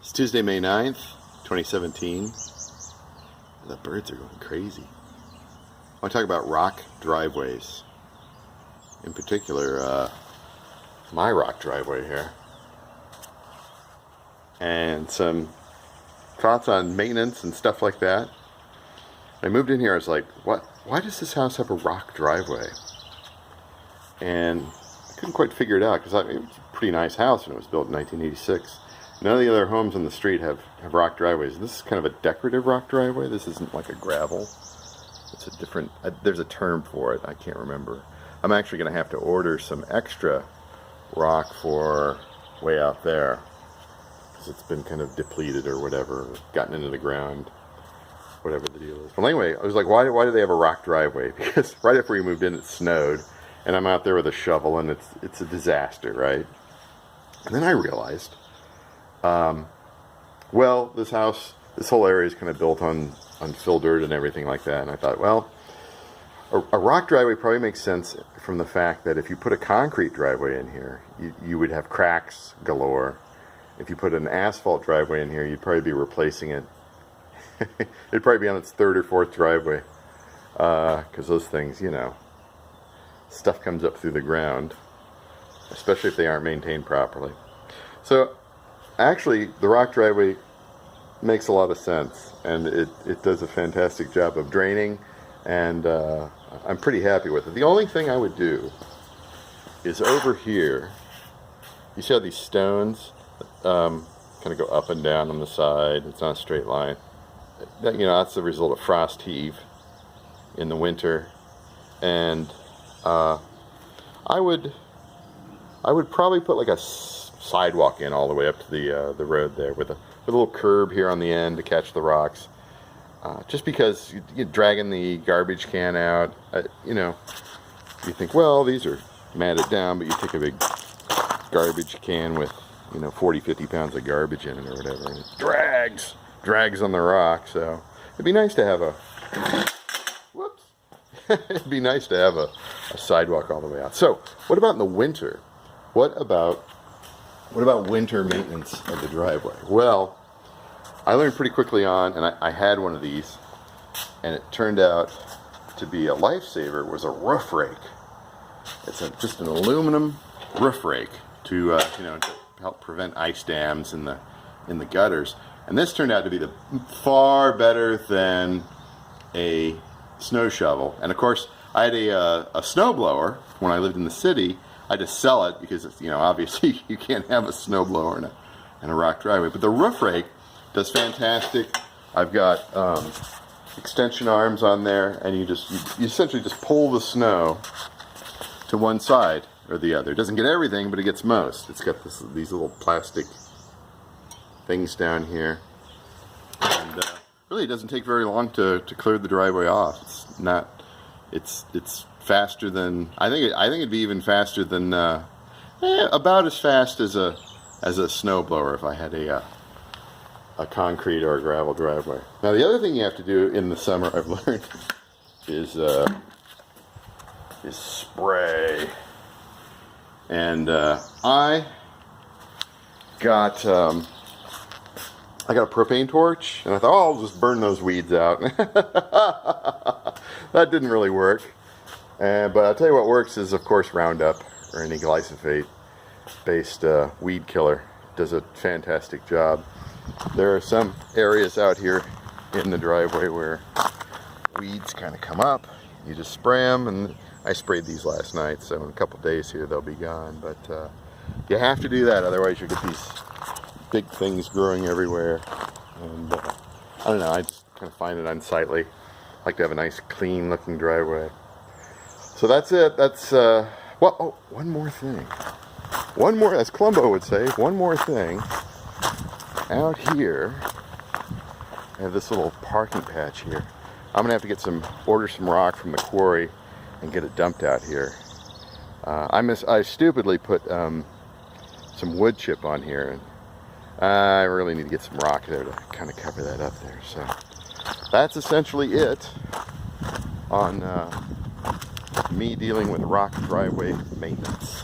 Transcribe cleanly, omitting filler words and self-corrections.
It's Tuesday, May 9th, 2017. The birds are going crazy. I want to talk about rock driveways. In particular, my rock driveway here. And some thoughts on maintenance and stuff like that. When I moved in here, I was like, what? Why does this house have a rock driveway? And I couldn't quite figure it out, because it was a pretty nice house and it was built in 1986. None of the other homes on the street have rock driveways. This is kind of a decorative rock driveway. This isn't like a gravel. It's a different, there's a term for it. I can't remember. I'm actually going to have to order some extra rock for way out there, because it's been kind of depleted or whatever, gotten into the ground, whatever the deal is. But anyway, I was like, why do they have a rock driveway? Because right after we moved in, it snowed, and I'm out there with a shovel, and it's a disaster, right? And then I realized, well, this whole area is kind of built on fill dirt and everything like that. And I thought, well, a rock driveway probably makes sense from the fact that if you put a concrete driveway in here, you would have cracks galore. If you put an asphalt driveway in here, you'd probably be replacing it. It'd probably be on its third or fourth driveway. Because those things, you know, stuff comes up through the ground, especially if they aren't maintained properly. So actually, the rock driveway makes a lot of sense, and it does a fantastic job of draining, and I'm pretty happy with it. The only thing I would do is over here, you see how these stones kind of go up and down on the side. It's not a straight line. That's the result of frost heave in the winter, and I would probably put like a sidewalk in all the way up to the road there, with a little curb here on the end to catch the rocks. Just because you're dragging the garbage can out, you think, well, these are matted down, but you take a big garbage can with 40, 50 pounds of garbage in it or whatever, and it drags on the rock. So it'd be nice to have it'd be nice to have a sidewalk all the way out. So what about in the winter? What about winter maintenance of the driveway? Well, I learned pretty quickly on, and I had one of these, and it turned out to be a lifesaver. It was a roof rake. It's just an aluminum roof rake to help prevent ice dams in the gutters. And this turned out to be far better than a snow shovel. And of course, I had a snow blower when I lived in the city. I had to sell it because obviously you can't have a snow blower in a rock driveway. But the roof rake does fantastic. I've got extension arms on there, and you essentially just pull the snow to one side or the other. It doesn't get everything, but it gets most. It's got these little plastic things down here, and really it doesn't take very long to clear the driveway off. It's faster than I think it'd be even faster than about as fast as a snow blower if I had a concrete or a gravel driveway. Now the other thing you have to do in the summer, I've learned, is spray. And I got a propane torch, and I thought, I'll just burn those weeds out. That didn't really work. But I'll tell you what works is, of course, Roundup or any glyphosate-based weed killer. Does a fantastic job. There are some areas out here in the driveway where weeds kind of come up. You just spray them, and I sprayed these last night, so in a couple days here they'll be gone. But you have to do that, otherwise you get these big things growing everywhere. And I don't know, I just kind of find it unsightly. I like to have a nice, clean-looking driveway. So that's it. That's one more thing. One more, as Columbo would say, one more thing. Out here, I have this little parking patch here. I'm gonna have to order some rock from the quarry and get it dumped out here. I stupidly put some wood chip on here, and I really need to get some rock there to kind of cover that up there. So that's essentially it on me dealing with rock driveway maintenance.